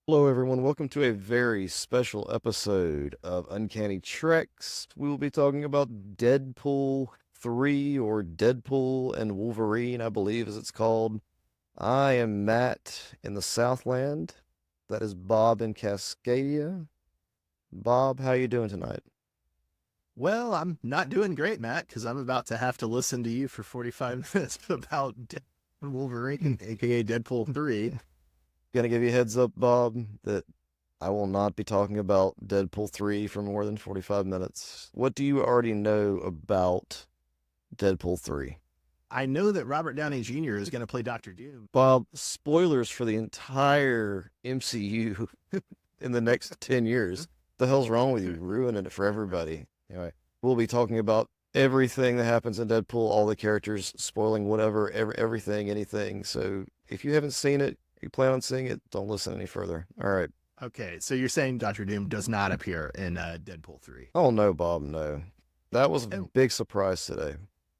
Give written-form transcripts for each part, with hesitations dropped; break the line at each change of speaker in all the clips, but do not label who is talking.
Hello, everyone. Welcome to a very special episode of Uncanny Treks. We will be talking about Deadpool 3 or Deadpool and Wolverine, I believe, as it's called. I am Matt in the Southland. That is Bob in Cascadia. Bob, how you doing tonight?
Well, I'm not doing great, Matt, because I'm about to have to listen to you for 45 minutes about Wolverine, aka Deadpool 3.
Gonna give you a heads up, Bob, that I will not be talking about Deadpool 3 for more than 45 minutes. What do you already know about Deadpool 3?
I know that Robert Downey Jr. is going to play Doctor Doom.
Bob, spoilers for the entire MCU in the next 10 years. The hell's wrong with you? Ruining it for everybody. Anyway, we'll be talking about everything that happens in Deadpool, all the characters, spoiling whatever, everything, anything. So if you haven't seen it, you plan on seeing it, don't listen any further. All right.
Okay, so you're saying Doctor Doom does not appear in Deadpool 3.
Oh, no, Bob, no. That was a
And
big surprise today.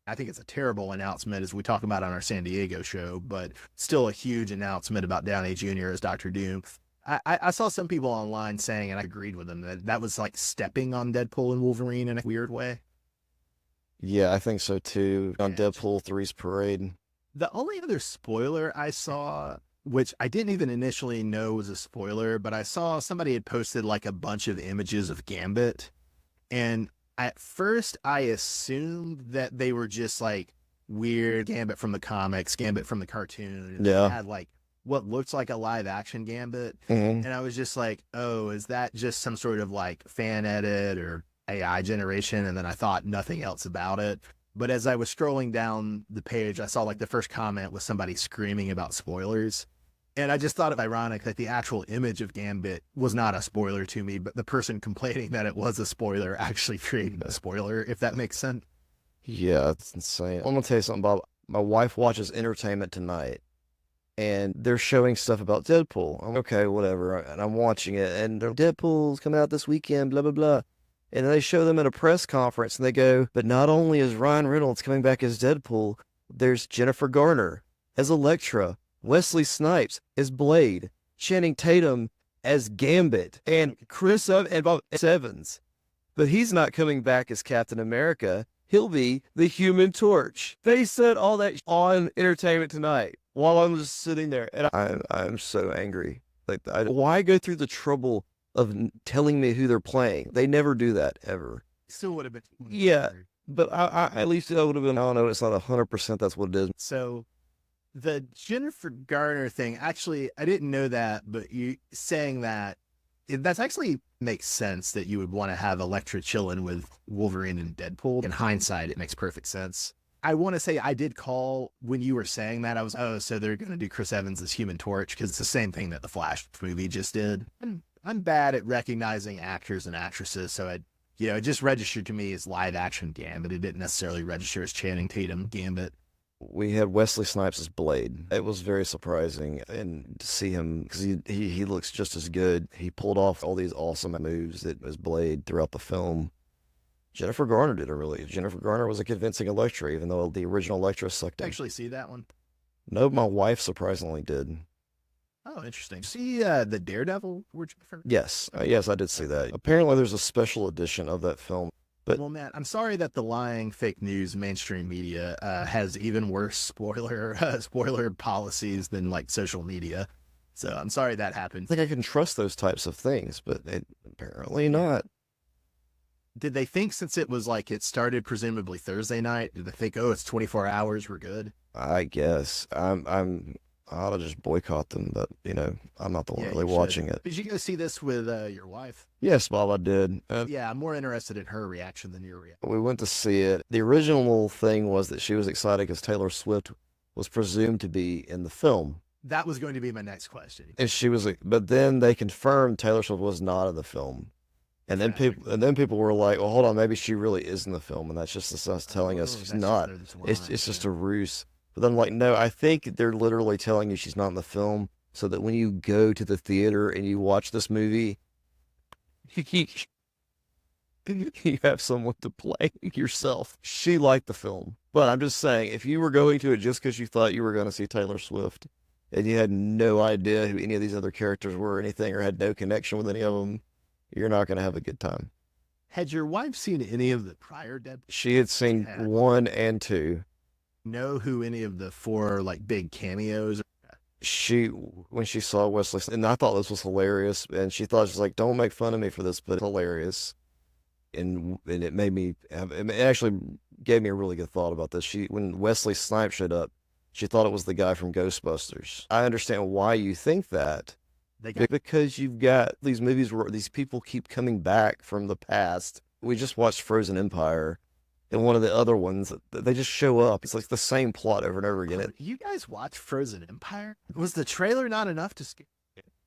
I think it's a terrible announcement, as we talk about on our San Diego show, but still a huge announcement about Downey Jr. as Doctor Doom. I saw some people online saying, and I agreed with them, that that was like stepping on Deadpool and Wolverine in a weird way.
Yeah, I think so too. On
Yeah,
Deadpool 3's parade.
the only other spoiler I saw, which I didn't even initially know was a spoiler, but I saw somebody had posted like a bunch of images of Gambit. And at first, I assumed that they were just like weird Gambit from the comics, Gambit from the cartoon. And then they
Yeah.
had like what looked like a live action Gambit.
Hmm.
And I was just like, oh, is that just some sort of like fan edit or AI generation? And then I thought nothing else about it. But as I was scrolling down the page, I saw like the first comment was somebody screaming about spoilers. And I just thought it ironic that the actual image of Gambit was not a spoiler to me, but the person complaining that it was a spoiler actually created a spoiler, if that makes sense.
Yeah, it's insane. I'm gonna tell you something, Bob. My wife watches Entertainment Tonight, and they're showing stuff about Deadpool. I'm okay, whatever, and I'm watching it, and Deadpool's coming out this weekend, blah blah blah. And they show them at a press conference, and they go, "But not only is Ryan Reynolds coming back as Deadpool, there's Jennifer Garner as Elektra, Wesley Snipes as Blade, Channing Tatum as Gambit, and and Bob Evans. But he's not coming back as Captain America. He'll be the Human Torch." They said all that on Entertainment Tonight while I'm just sitting there, and I'm so angry. Like, why go through the trouble of telling me who they're playing? They never do that ever.
Still would have been
Yeah,
weird.
but at least I would have been. I don't know. It's not 100%. That's what it is.
So the Jennifer Garner thing, actually, I didn't know that, but you saying that, that's actually makes sense that you would want to have Elektra chilling with Wolverine and Deadpool. In hindsight, it makes perfect sense. I want to say I did call when you were saying that. I was, oh, so they're going to do Chris Evans as Human Torch because it's the same thing that the Flash movie just did. I'm bad at recognizing actors and actresses, so it just registered to me as live action Gambit. It didn't necessarily register as Channing Tatum Gambit.
We had Wesley Snipes as Blade. It was very surprising, and to see him because he looks just as good. He pulled off all these awesome moves that was Blade throughout the film. Jennifer Garner was a convincing Elektra, even though the original Elektra sucked in.
Actually, see that one?
No, my wife surprisingly did.
Oh, interesting. See the Daredevil?
Yes, yes, I did see that. Apparently, there's a special edition of that film. But
Well, Matt, I'm sorry that the lying fake news mainstream media has even worse spoiler policies than like social media. So I'm sorry that happened.
I think I can trust those types of things, but apparently
Yeah.
not.
Did they think since it was like it started presumably Thursday night, did they think, oh, it's 24 hours, we're good?
I guess I ought to just boycott them, but I'm not the one
Yeah,
really
you should.
watching it.
Did you go see this with your wife?
Yes, Bob, I did.
Yeah, I'm more interested in her reaction than your reaction.
We went to see it. The original thing was that she was excited because Taylor Swift was presumed to be in the film.
That was going to be my next question.
And she was like, but then they confirmed Taylor Swift was not in the film. And then people were like, well, hold on, maybe she really is in the film, and that's just us telling us
Oh,
she's
that's
not.
just their
It's
line.
just a ruse. But then I'm like, no, I think they're literally telling you she's not in the film so that when you go to the theater and you watch this movie, you have someone to play yourself. She liked the film. But I'm just saying, if you were going to it just because you thought you were going to see Taylor Swift and you had no idea who any of these other characters were or anything, or had no connection with any of them, you're not going to have a good time.
Had your wife seen any of the prior Deadpool?
She had seen
Yeah.
1 and 2.
Know who any of the 4 like big cameos?
When she saw Wesley, and I thought this was hilarious, and she thought, she's like, "Don't make fun of me for this, but it's hilarious." And it made me it actually gave me a really good thought about this. When Wesley Snipes showed up, she thought it was the guy from Ghostbusters. I understand why you think that, because you've got these movies where these people keep coming back from the past. We just watched Frozen Empire, and one of the other ones, they just show up. It's like the same plot over and over again.
You guys watch Frozen Empire? Was the trailer not enough to scare?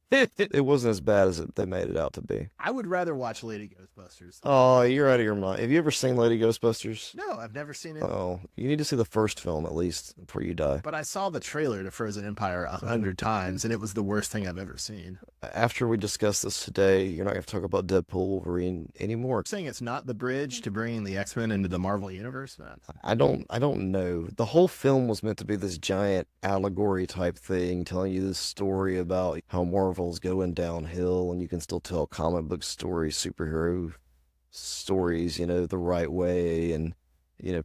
It wasn't as bad as they made it out to be.
I would rather watch Lady Ghostbusters.
Oh, you're out of your mind. Have you ever seen Lady Ghostbusters?
No, I've never seen it.
Oh, you need to see the first film at least before you die.
But I saw the trailer to Frozen Empire 100 times, and it was the worst thing I've ever seen.
After we discuss this today, you're not going to talk about Deadpool, Wolverine anymore.
Saying it's not the bridge to bringing the X-Men into the Marvel universe, man.
I don't know. The whole film was meant to be this giant allegory type thing, telling you this story about how Marvel's going downhill, and you can still tell comic book stories, superhero stories, the right way, and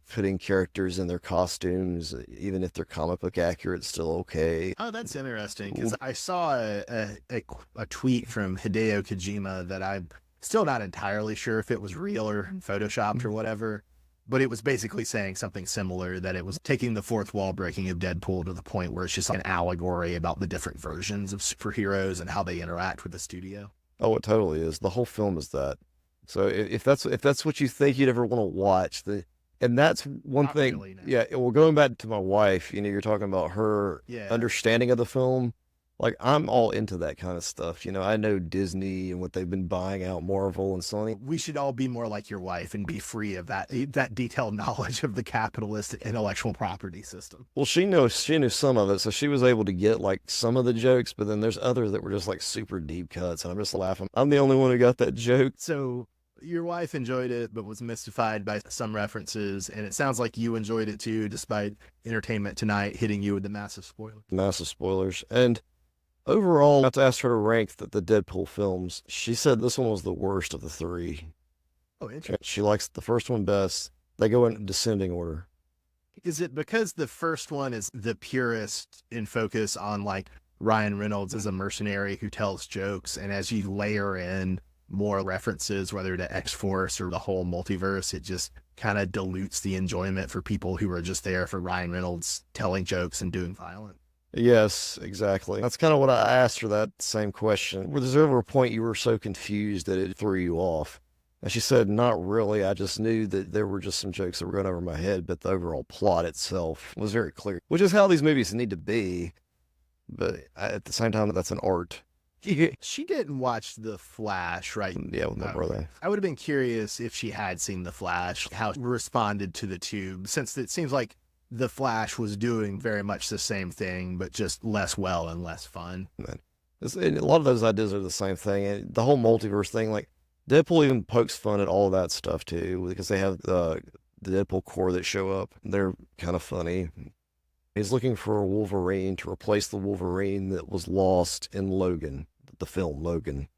putting characters in their costumes, even if they're comic book accurate, still okay.
Oh, that's interesting, because I saw a tweet from Hideo Kojima that I'm still not entirely sure if it was real or photoshopped or whatever, but it was basically saying something similar, that it was taking the fourth wall breaking of Deadpool to the point where it's just like an allegory about the different versions of superheroes and how they interact with the studio.
Oh, it totally is. The whole film is that. So if that's what you think you'd ever want to watch, and that's one
Not
thing.
really, no.
Yeah. Well, going back to my wife, you're talking about her
Yeah.
understanding of the film. Like, I'm all into that kind of stuff. I know Disney and what they've been buying out, Marvel and Sony.
We should all be more like your wife and be free of that detailed knowledge of the capitalist intellectual property system.
Well, she knew some of it, so she was able to get like some of the jokes, but then there's others that were just like super deep cuts, and I'm just laughing. I'm the only one who got that joke.
So your wife enjoyed it, but was mystified by some references, and it sounds like you enjoyed it too, despite Entertainment Tonight hitting you with the massive spoiler.
Massive spoilers. And overall, I have to ask her to rank the Deadpool films. She said this one was the worst of the 3.
Oh, interesting.
She likes the first one best. They go in descending order.
Is it because the first one is the purest in focus on like Ryan Reynolds as a mercenary who tells jokes, and as you layer in more references, whether to X-Force or the whole multiverse, it just kind of dilutes the enjoyment for people who are just there for Ryan Reynolds telling jokes and doing violence?
Yes, exactly. That's kind of what I asked her, that same question. Was there ever a point you were so confused that it threw you off? And she said, not really. I just knew that there were just some jokes that were going over my head, but the overall plot itself was very clear, which is how these movies need to be. But at the same time, that's an art.
She didn't watch The Flash, right?
Yeah, with my brother.
I would have been curious if she had seen The Flash, how she responded to the tube, since it seems like The Flash was doing very much the same thing, but just less well and less fun.
And a lot of those ideas are the same thing. And the whole multiverse thing, like Deadpool even pokes fun at all of that stuff too, because they have the Deadpool core that show up. They're kind of funny. He's looking for a Wolverine to replace the Wolverine that was lost in Logan, the film Logan.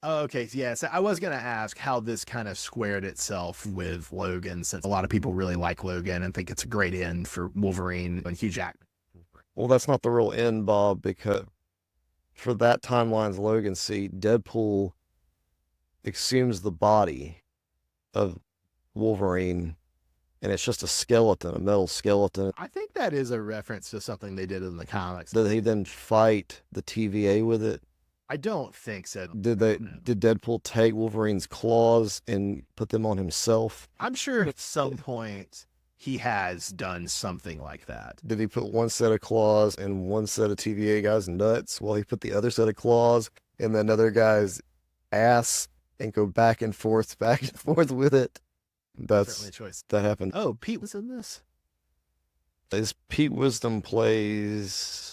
Oh, okay. Yeah. So I was going to ask how this kind of squared itself with Logan, since a lot of people really like Logan and think it's a great end for Wolverine and Hugh Jackman.
Well, that's not the real end, Bob, because for that timeline's Logan, see, Deadpool exhumes the body of Wolverine, and it's just a skeleton, a metal skeleton.
I think that is a reference to something they did in the comics.
Did he then fight the TVA with it?
I don't think so.
Did Deadpool take Wolverine's claws and put them on himself?
I'm sure at some point he has done something like that.
Did he put one set of claws in one set of TVA guys' nuts while he put the other set of claws in another guy's ass and go back and forth with it? That's
certainly a choice.
That happened.
Oh, Pete was in this?
Is Pete Wisdom plays...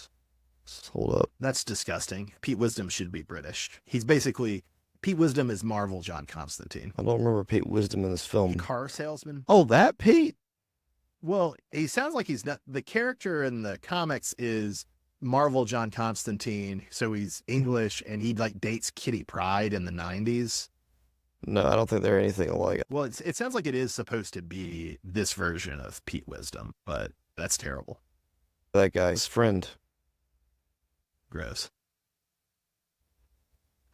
Hold up.
That's disgusting. Pete Wisdom should be British. He's basically... Pete Wisdom is Marvel John Constantine.
I don't remember Pete Wisdom in this film.
Car salesman?
Oh, that Pete?
Well, he sounds like he's not... The character in the comics is Marvel John Constantine. So he's English and he like dates Kitty Pryde in the 90s.
No, I don't think they're anything alike.
Well, it sounds like it is supposed to be this version of Pete Wisdom, but that's terrible.
That guy's friend.
Gross.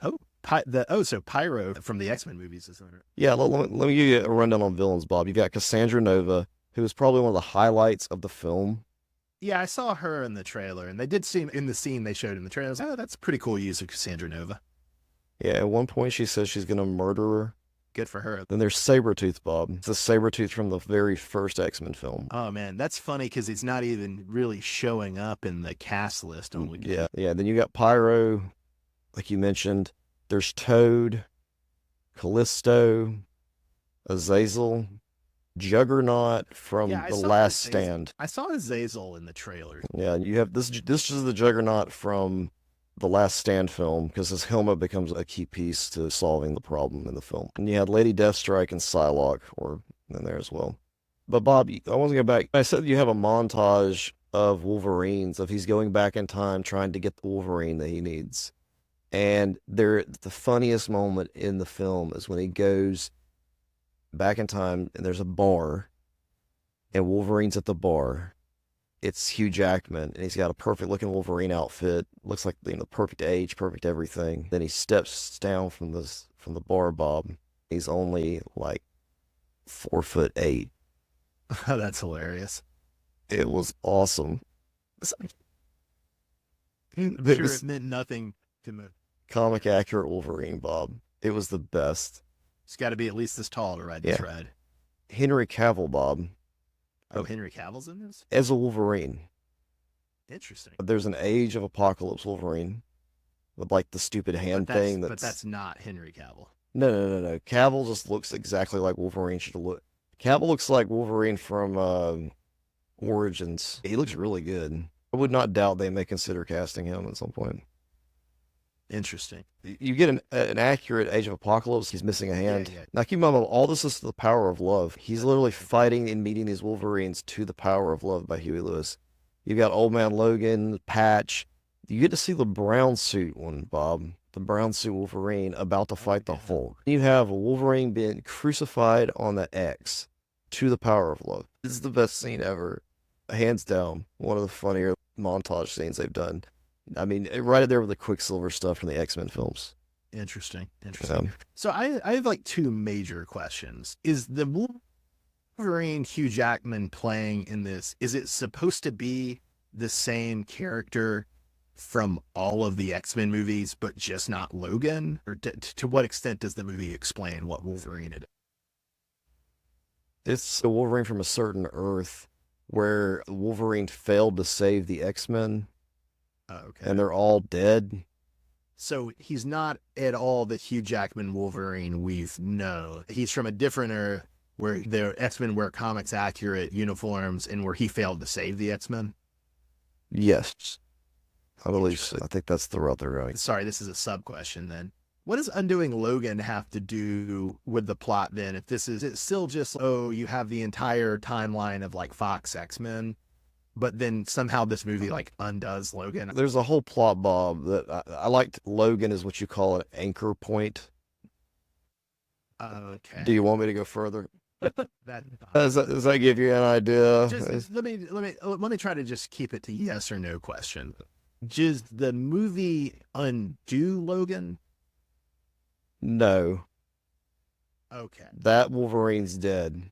Oh, so Pyro from the X-Men movies is on it.
Yeah, let me give you a rundown on villains, Bob. You got Cassandra Nova, who was probably one of the highlights of the film.
Yeah, I saw her in the trailer, and they did seem in the scene they showed in the trailer. Oh, that's a pretty cool use of Cassandra Nova.
Yeah, at one point she says she's going to murder her.
Good for her.
Then there's Sabretooth, Bob. It's the Sabretooth from the very first X-Men film.
Oh, man, that's funny because it's not even really showing up in the cast list.
Yeah. Then you got Pyro, like you mentioned. There's Toad, Callisto, Azazel, Juggernaut from The Last Stand.
I saw Azazel in the trailer.
Yeah, you have this is the Juggernaut from The Last Stand film, because his helmet becomes a key piece to solving the problem in the film. And you had Lady Deathstrike and Psylocke were in there as well. But Bob, I want to go back. I said you have a montage of Wolverines, of he's going back in time trying to get the Wolverine that he needs. And the funniest moment in the film is when he goes back in time and there's a bar and Wolverine's at the bar. It's Hugh Jackman and he's got a perfect looking Wolverine outfit. Looks like, perfect age, perfect everything. Then he steps down from the bar, Bob. He's only like 4'8".
That's hilarious.
It was awesome.
It meant nothing to me.
Comic accurate Wolverine, Bob. It was the best.
He's got to be at least this tall to ride this ride.
Henry Cavill, Bob.
Oh, Henry Cavill's in this?
As a Wolverine.
Interesting.
There's an Age of Apocalypse Wolverine with like the stupid hand thing.
But that's not Henry Cavill.
No. Cavill just looks exactly like Wolverine should look. Cavill looks like Wolverine from Origins. He looks really good. I would not doubt they may consider casting him at some point.
Interesting.
You get an accurate Age of Apocalypse. He's missing a hand.
Yeah.
Now keep in mind, all this is the power of love. He's literally fighting and meeting these Wolverines to the power of love by Huey Lewis. You've got Old Man Logan, Patch. You get to see the brown suit one, Bob. The brown suit Wolverine about to fight the Hulk. You have Wolverine being crucified on the X to the power of love. This is the best scene ever. Hands down, one of the funnier montage scenes they've done. I mean, right there with the Quicksilver stuff from the X-Men films.
Interesting. So I have like two major questions. Is the Wolverine Hugh Jackman playing in this, is it supposed to be the same character from all of the X-Men movies, but just not Logan? Or to what extent does the movie explain what Wolverine is?
It's the Wolverine from a certain Earth where Wolverine failed to save the X-Men.
Okay.
And they're all dead.
So he's not at all the Hugh Jackman Wolverine we've known. He's from a different Earth where the X-Men wear comics accurate uniforms and where he failed to save the X-Men.
Yes. I believe so. I think that's the route they're going.
Sorry, this is a sub question then. What does undoing Logan have to do with the plot then? If this is, it's still just, you have the entire timeline of like Fox X-Men, but then somehow this movie like undoes Logan.
There's a whole plot, Bob, that I liked. Logan is what you call an anchor point.
Okay.
Do you want me to go further?
Does
that give you an idea?
Just, let me try to just keep it to yes or no question. Does the movie undo Logan?
No.
Okay.
That Wolverine's dead.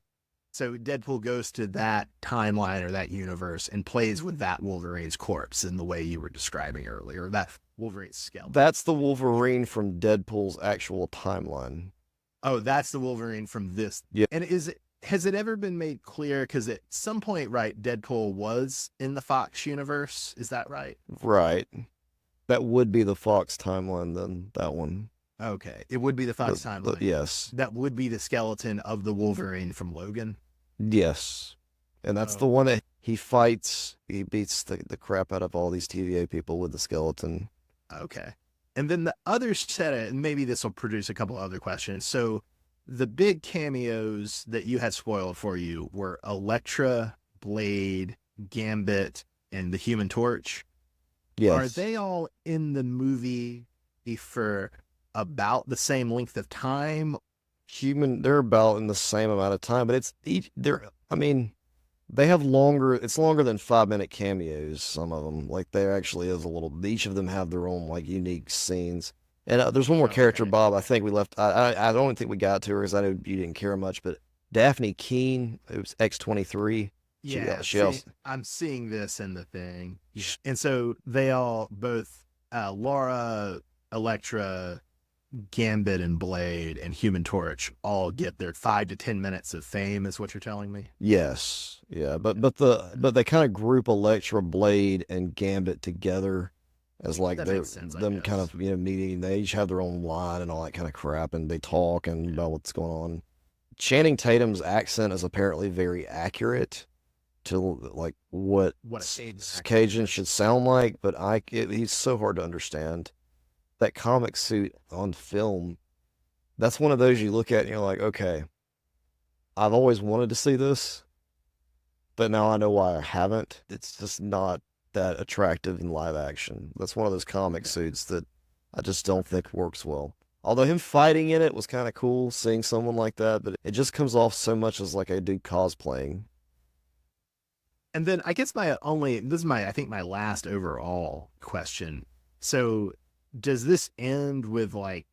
So Deadpool goes to that timeline or that universe and plays with that Wolverine's corpse in the way you were describing earlier, that Wolverine's skeleton.
That's the Wolverine from Deadpool's actual timeline.
Oh, that's the Wolverine from this.
Yeah.
And has it ever been made clear? Because at some point, right, Deadpool was in the Fox universe. Is that right?
Right. That would be the Fox timeline then, that one.
Okay. It would be the Fox timeline.
Yes.
That would be the skeleton of the Wolverine from Logan.
Yes. And that's the one that he fights. He beats the crap out of all these TVA people with the skeleton.
Okay. And then the other set, and maybe this will produce a couple other questions. So the big cameos that you had spoiled for you were Elektra, Blade, Gambit, and the Human Torch. Are
Yes.
they all in the movie for about the same length of time?
They're about in the same amount of time, but it's each, I mean, they have longer, it's longer than 5 minute cameos, some of them. Like, there actually is a little, each of them have their own, like, unique scenes. And there's one more character,
Okay.
Bob, I think we left, I don't think we got to her because I know you didn't care much, but Daphne Keene, it was X-23.
Yeah,
She also,
I'm seeing this in the thing. Yeah. And so they all both Laura, Elektra, Gambit and Blade and Human Torch all get their 5 to 10 minutes of fame, is what you're telling me.
yes, yeah, but they kind of group Elektra, Blade, and Gambit together as like
That
they're
makes sense, I
them kind
guess.
of meeting. They each have their own line and all that kind of crap, and they talk and
Yeah.
about what's going on. Channing Tatum's accent is apparently very accurate to like what
What a Cajun accent
Cajun
is.
should sound like, but he's so hard to understand. That comic suit on film, that's one of those you look at and you're like, okay, I've always wanted to see this, but now I know why I haven't. It's just not that attractive in live action. That's one of those comic suits that I just don't think works well. Although him fighting in it was kind of cool, seeing someone like that, but it just comes off so much as like a dude cosplaying.
And then I guess this is I think my last overall question. So does this end with like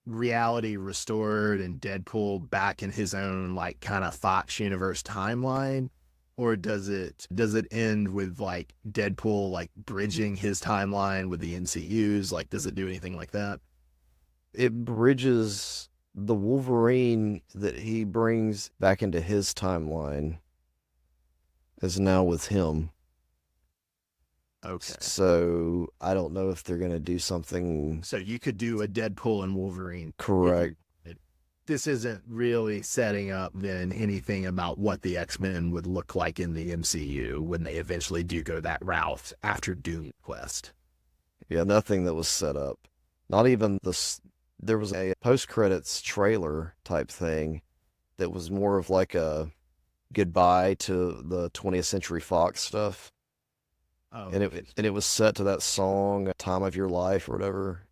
reality restored and Deadpool back in his own like kind of Fox universe timeline? Or does it end with like Deadpool like bridging his timeline with the MCU's? Like, does it do anything like that?
It bridges the Wolverine that he brings back into his timeline is now with him.
Okay.
So I don't know if they're going to do something
So you could do a Deadpool and Wolverine if you
correct.
wanted. This isn't really setting up then anything about what the X-Men would look like in the MCU when they eventually do go that route after Doom Quest.
Yeah, nothing that was set up. Not even there was a post-credits trailer type thing that was more of like a goodbye to the 20th Century Fox stuff.
Oh,
And it was set to that song Time of Your Life or whatever.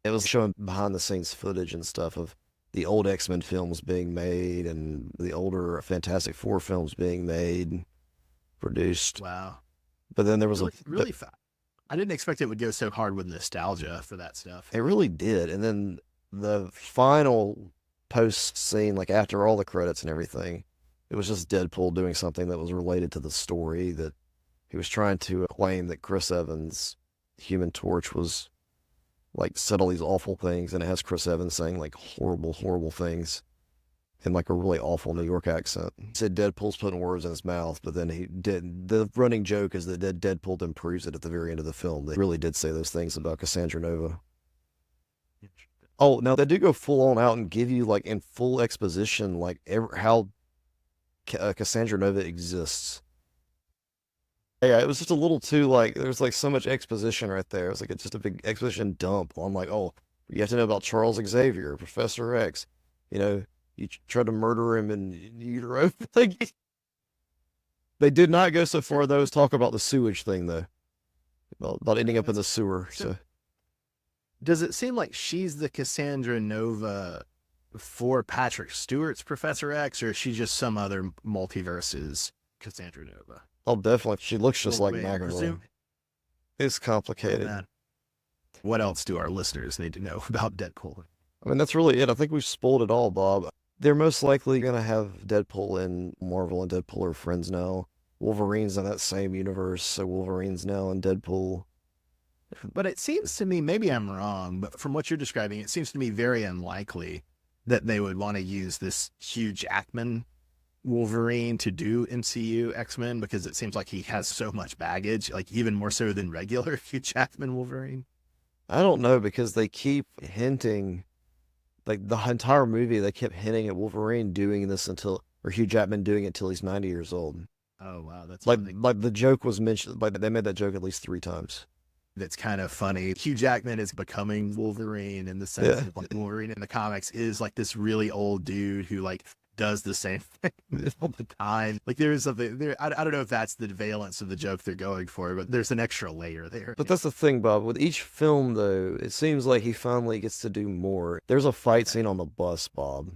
It was showing behind the scenes footage and stuff of the old X-Men films being made and the older Fantastic Four films being made and produced.
wow.
But then there was
Really, really fast. I didn't expect it would go so hard with nostalgia for that stuff.
it really did. And then the final post scene, like after all the credits and everything, it was just Deadpool doing something that was related to the story that he was trying to claim that Chris Evans' Human Torch was like said all these awful things, and it has Chris Evans saying like horrible, horrible things in like a really awful New York accent. He said Deadpool's putting words in his mouth, but then he did. The running joke is that Deadpool then proves it at the very end of the film. They really did say those things about Cassandra Nova. Oh, now they do go full on out and give you like in full exposition like how Cassandra Nova exists. Yeah, it was just a little too like there's like so much exposition right there. It's like it's just a big exposition dump. I'm like, oh, you have to know about Charles Xavier, Professor X. You know, you tried to murder him in utero. Like, they did not go so far though as talk about the sewage thing though, about ending up in the sewer. So
Does it seem like she's the Cassandra Nova for Patrick Stewart's Professor X, or is she just some other multiverse's Cassandra Nova?
I'll definitely. She looks just
Well,
like
wait,
McAvoy. It's complicated.
that. What else do our listeners need to know about Deadpool?
I mean, that's really it. I think we've spoiled it all, Bob. They're most likely going to have Deadpool and Marvel and Deadpool are friends now. Wolverine's in that same universe, so Wolverine's now in Deadpool.
But it seems to me, maybe I'm wrong, but from what you're describing, it seems to me very unlikely that they would want to use this Hugh Jackman Wolverine to do MCU X-Men because it seems like he has so much baggage, like even more so than regular Hugh Jackman Wolverine.
I don't know because they keep hinting, like the entire movie, they kept hinting at Wolverine doing this until, or Hugh Jackman doing it until he's 90 years old.
Oh wow, that's
Like,
funny.
like the joke was mentioned, like they made that joke at least 3 times.
That's kind of funny. Hugh Jackman is becoming Wolverine in the sense
Yeah.
that like, Wolverine in the comics is like this really old dude who like does the same thing all the time. Like there is something there. I don't know if that's the valence of the joke they're going for, but there's an extra layer there.
But that's the thing, Bob. With each film, though, it seems like he finally gets to do more. There's a fight scene on the bus, Bob,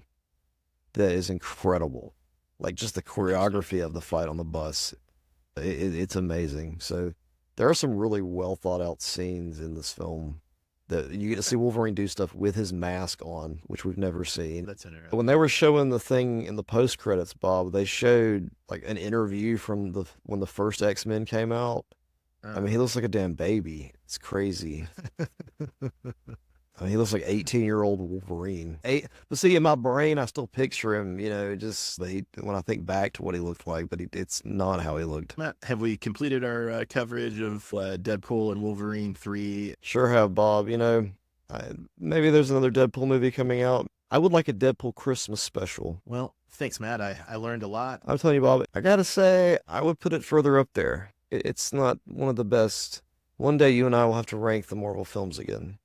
that is incredible. Like just the choreography of the fight on the bus, it's amazing. So there are some really well thought out scenes in this film that you get to see Wolverine do stuff with his mask on, which we've never seen.
That's interesting.
When they were showing the thing in the post credits, Bob, they showed like an interview from when the first X-Men came out. I mean, he looks like a damn baby. It's crazy. I mean, he looks like 18-year-old Wolverine. But see, in my brain, I still picture him, just when I think back to what he looked like, but it's not how he looked.
Matt, have we completed our coverage of Deadpool and Wolverine 3?
Sure have, Bob. Maybe there's another Deadpool movie coming out. I would like a Deadpool Christmas special.
Well, thanks, Matt. I learned a lot.
I'm telling you, Bob, I gotta say, I would put it further up there. It's not one of the best. One day you and I will have to rank the Marvel films again.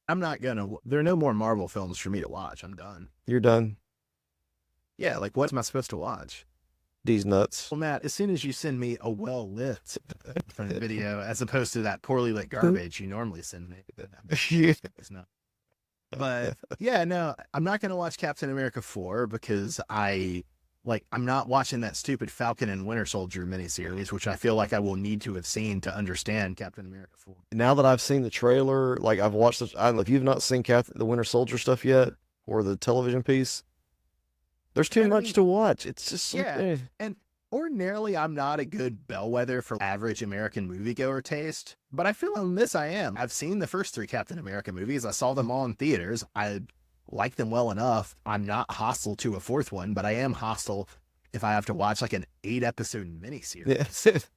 I'm not gonna. There are no more Marvel films for me to watch. I'm done.
You're done?
Yeah, like what am I supposed to watch?
These nuts.
Well, Matt, as soon as you send me a well-lit video, as opposed to that poorly lit garbage you normally send me, it's not. But yeah, no, I'm not gonna watch Captain America 4 because I'm not watching that stupid Falcon and Winter Soldier miniseries, which I feel like I will need to have seen to understand Captain America 4.
Now that I've seen the trailer, like I've watched if you've not seen the Winter Soldier stuff yet, or the television piece, there's too much to watch. It's just
And ordinarily I'm not a good bellwether for average American moviegoer taste, but I feel on this I am. I've seen the first 3 Captain America movies. I saw them all in theaters. I like them well enough. I'm not hostile to a 4th one, but I am hostile if I have to watch like an 8-episode miniseries.
Yes.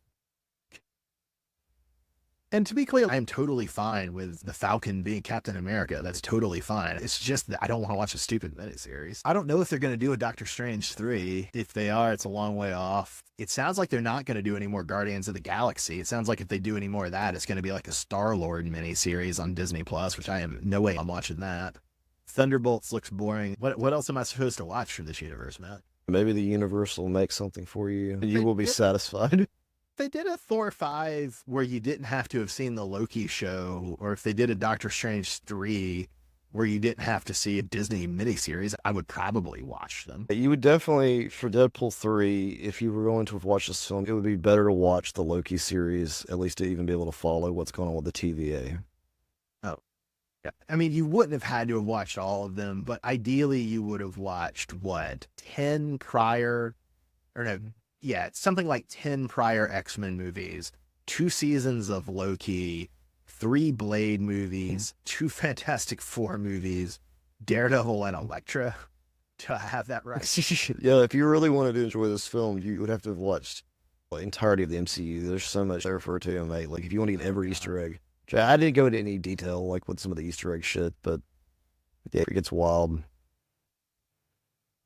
And to be clear, I'm totally fine with the Falcon being Captain America. That's totally fine. It's just that I don't want to watch a stupid miniseries. I don't know if they're going to do a Doctor Strange 3. If they are, it's a long way off. It sounds like they're not going to do any more Guardians of the Galaxy. It sounds like if they do any more of that, it's going to be like a Star-Lord miniseries on Disney Plus, which I am no way I'm watching that. Thunderbolts looks boring. What else am I supposed to watch from this universe, Matt?
Maybe the universe will make something for you, and you will be satisfied.
They did a Thor 5 where you didn't have to have seen the Loki show, or if they did a Doctor Strange 3 where you didn't have to see a Disney miniseries, I would probably watch them.
You would definitely, for Deadpool 3, if you were going to watch this film, it would be better to watch the Loki series, at least to even be able to follow what's going on with the TVA.
Oh, yeah. I mean, you wouldn't have had to have watched all of them, but ideally you would have watched, 10 prior, or no, yeah, something like 10 prior X-Men movies, 2 seasons of Loki, 3 Blade movies, 2 Fantastic Four movies, Daredevil and Elektra. Do I have that right?
Yeah, if you really wanted to enjoy this film, you would have to have watched the entirety of the MCU. There's so much there for to, mate. Like, if you want to get every Easter egg. I didn't go into any detail, like, with some of the Easter egg shit, but yeah, it gets wild.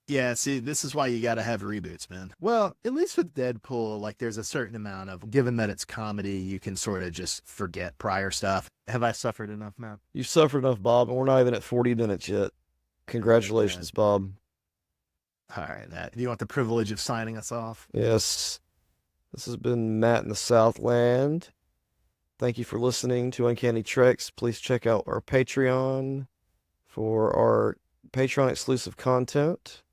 Yeah, see, this is why you got to have reboots, man. Well, at least with Deadpool, like there's a certain amount of, given that it's comedy, you can sort of just forget prior stuff. Have I suffered enough, Matt?
You've suffered enough, Bob, and we're not even at 40 minutes yet. Congratulations, Bob.
All right, Matt. Do you want the privilege of signing us off?
Yes. This has been Matt in the Southland. Thank you for listening to Uncanny Treks. Please check out our Patreon for our Patreon exclusive content.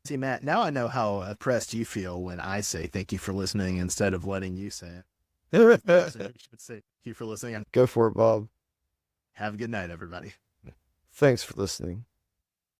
See, Matt, now I know how oppressed you feel when I say thank you for listening instead of letting you say it. You should say thank you for listening.
Go for it, Bob.
Have a good night, everybody.
Thanks for listening.